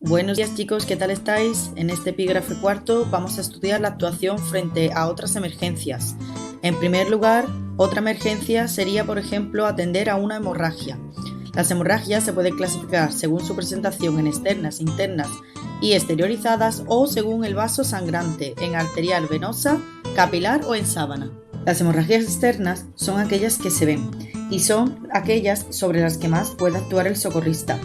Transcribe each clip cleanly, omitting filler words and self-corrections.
Buenos días chicos, ¿qué tal estáis? En este epígrafe cuarto vamos a estudiar la actuación frente a otras emergencias. En primer lugar, otra emergencia sería, por ejemplo, atender a una hemorragia. Las hemorragias se pueden clasificar según su presentación en externas, internas y exteriorizadas o según el vaso sangrante, en arterial, venosa, capilar o en sábana. Las hemorragias externas son aquellas que se ven y son aquellas sobre las que más puede actuar el socorrista.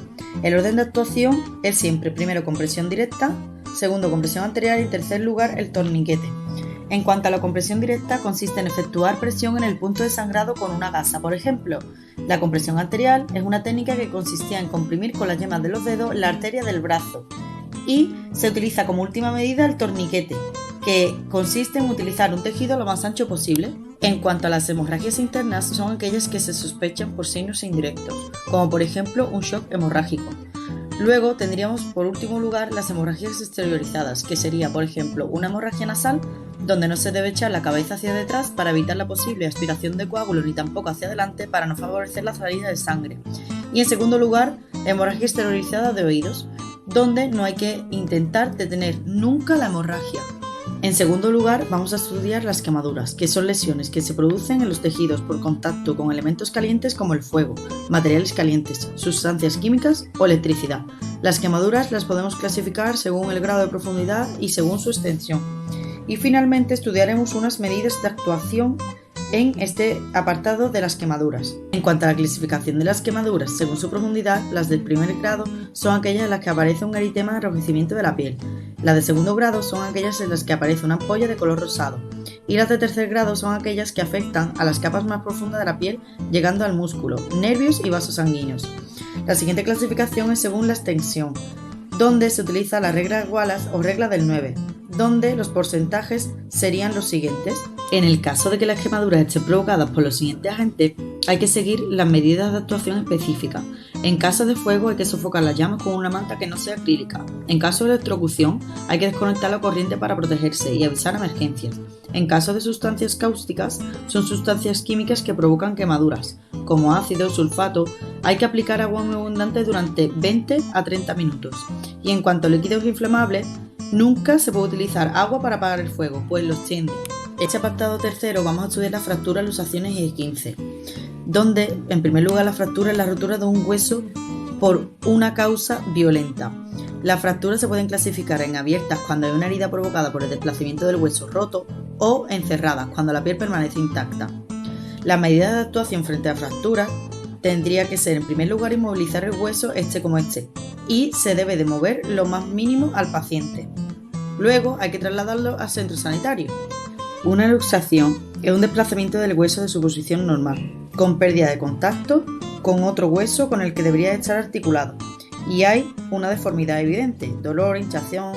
El orden de actuación es siempre primero compresión directa, segundo compresión arterial y en tercer lugar el torniquete. En cuanto a la compresión directa, consiste en efectuar presión en el punto de sangrado con una gasa. Por ejemplo, la compresión arterial es una técnica que consistía en comprimir con las yemas de los dedos la arteria del brazo y se utiliza como última medida el torniquete, que consiste en utilizar un tejido lo más ancho posible. En cuanto a las hemorragias internas, son aquellas que se sospechan por signos indirectos, como por ejemplo un shock hemorrágico. Luego tendríamos por último lugar las hemorragias exteriorizadas, que sería por ejemplo una hemorragia nasal, donde no se debe echar la cabeza hacia detrás para evitar la posible aspiración de coágulos ni tampoco hacia adelante para no favorecer la salida de sangre. Y en segundo lugar, hemorragia exteriorizada de oídos, donde no hay que intentar detener nunca la hemorragia. En segundo lugar, vamos a estudiar las quemaduras, que son lesiones que se producen en los tejidos por contacto con elementos calientes como el fuego, materiales calientes, sustancias químicas o electricidad. Las quemaduras las podemos clasificar según el grado de profundidad y según su extensión. Y finalmente estudiaremos unas medidas de actuación en este apartado de las quemaduras. En cuanto a la clasificación de las quemaduras según su profundidad, las del primer grado son aquellas en las que aparece un eritema de enrojecimiento de la piel. Las de segundo grado son aquellas en las que aparece una ampolla de color rosado. Y las de tercer grado son aquellas que afectan a las capas más profundas de la piel, llegando al músculo, nervios y vasos sanguíneos. La siguiente clasificación es según la extensión, donde se utiliza la regla Wallace o regla del 9, donde los porcentajes serían los siguientes. En el caso de que las quemaduras estén provocadas por los siguientes agentes, hay que seguir las medidas de actuación específicas. En caso de fuego hay que sofocar las llamas con una manta que no sea acrílica. En caso de electrocución hay que desconectar la corriente para protegerse y avisar emergencias. En caso de sustancias cáusticas, son sustancias químicas que provocan quemaduras, como ácido, sulfato. Hay que aplicar agua muy abundante durante 20 a 30 minutos. Y en cuanto a líquidos inflamables, nunca se puede utilizar agua para apagar el fuego, pues lo extiende. Este apartado tercero vamos a estudiar las fracturas, luxaciones y esguinces, donde en primer lugar la fractura es la rotura de un hueso por una causa violenta. Las fracturas se pueden clasificar en abiertas cuando hay una herida provocada por el desplazamiento del hueso roto o en cerradas cuando la piel permanece intacta. La medida de actuación frente a fracturas tendría que ser en primer lugar inmovilizar el hueso como y se debe de mover lo más mínimo al paciente. Luego hay que trasladarlo al centro sanitario. Una luxación es un desplazamiento del hueso de su posición normal, con pérdida de contacto con otro hueso con el que debería estar articulado, y hay una deformidad evidente, dolor, hinchazón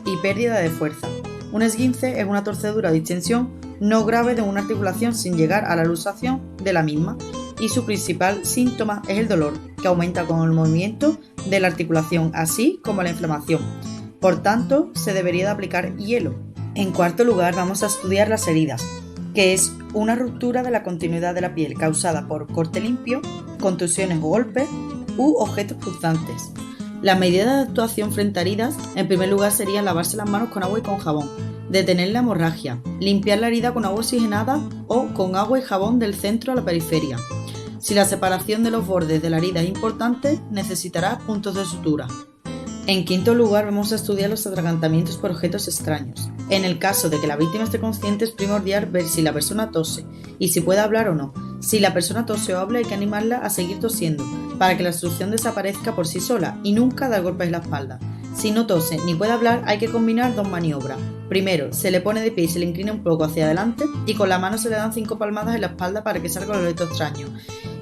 y pérdida de fuerza. Un esguince es una torcedura o distensión no grave de una articulación sin llegar a la luxación de la misma, y su principal síntoma es el dolor, que aumenta con el movimiento de la articulación, así como la inflamación. Por tanto, se debería de aplicar hielo. En cuarto lugar, vamos a estudiar las heridas, que es una ruptura de la continuidad de la piel causada por corte limpio, contusiones o golpes u objetos punzantes. Las medidas de actuación frente a heridas, en primer lugar, serían lavarse las manos con agua y con jabón, detener la hemorragia, limpiar la herida con agua oxigenada o con agua y jabón del centro a la periferia. Si la separación de los bordes de la herida es importante, necesitará puntos de sutura. En quinto lugar, vamos a estudiar los atragantamientos por objetos extraños. En el caso de que la víctima esté consciente, es primordial ver si la persona tose y si puede hablar o no. Si la persona tose o habla, hay que animarla a seguir tosiendo para que la obstrucción desaparezca por sí sola y nunca dar golpes en la espalda. Si no tose ni puede hablar, hay que combinar dos maniobras. Primero, se le pone de pie y se le inclina un poco hacia adelante y con la mano se le dan 5 palmadas en la espalda para que salga el objeto extraño.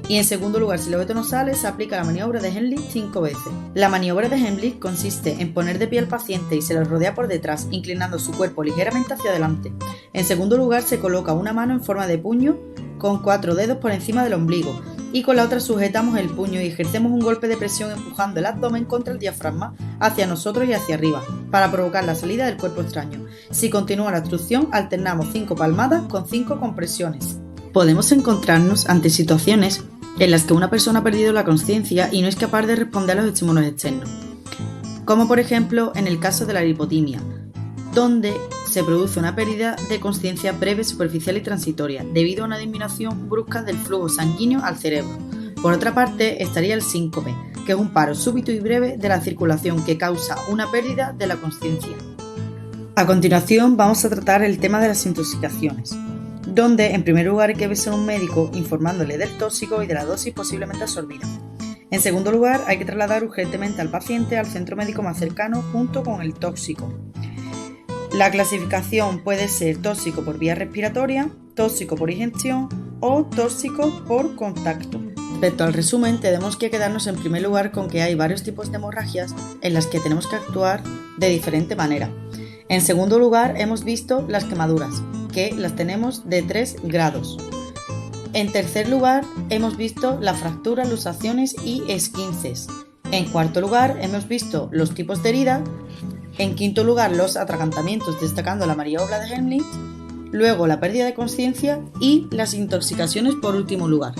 Y en segundo lugar, si el objeto no sale, se aplica la maniobra de Heimlich 5 veces. La maniobra de Heimlich consiste en poner de pie al paciente y se lo rodea por detrás, inclinando su cuerpo ligeramente hacia adelante. En segundo lugar, se coloca una mano en forma de puño con 4 dedos por encima del ombligo y con la otra sujetamos el puño y ejercemos un golpe de presión empujando el abdomen contra el diafragma hacia nosotros y hacia arriba para provocar la salida del cuerpo extraño. Si continúa la obstrucción, alternamos 5 palmadas con 5 compresiones. Podemos encontrarnos ante situaciones en las que una persona ha perdido la conciencia y no es capaz de responder a los estímulos externos. como por ejemplo en el caso de la lipotimia, donde se produce una pérdida de consciencia breve, superficial y transitoria, debido a una disminución brusca del flujo sanguíneo al cerebro. Por otra parte, estaría el síncope, que es un paro súbito y breve de la circulación que causa una pérdida de la consciencia. A continuación vamos a tratar el tema de las intoxicaciones, donde en primer lugar hay que verse a un médico informándole del tóxico y de la dosis posiblemente absorbida. En segundo lugar, hay que trasladar urgentemente al paciente al centro médico más cercano junto con el tóxico. La clasificación puede ser tóxico por vía respiratoria, tóxico por ingestión o tóxico por contacto. Respecto al resumen, tenemos que quedarnos en primer lugar con que hay varios tipos de hemorragias en las que tenemos que actuar de diferente manera. En segundo lugar, hemos visto las quemaduras, que las tenemos de 3 grados. En tercer lugar, hemos visto las fracturas, luxaciones y esquinces. En cuarto lugar, hemos visto los tipos de herida. En quinto lugar, los atragantamientos, destacando la maniobra de Heimlich. Luego, la pérdida de conciencia y las intoxicaciones por último lugar.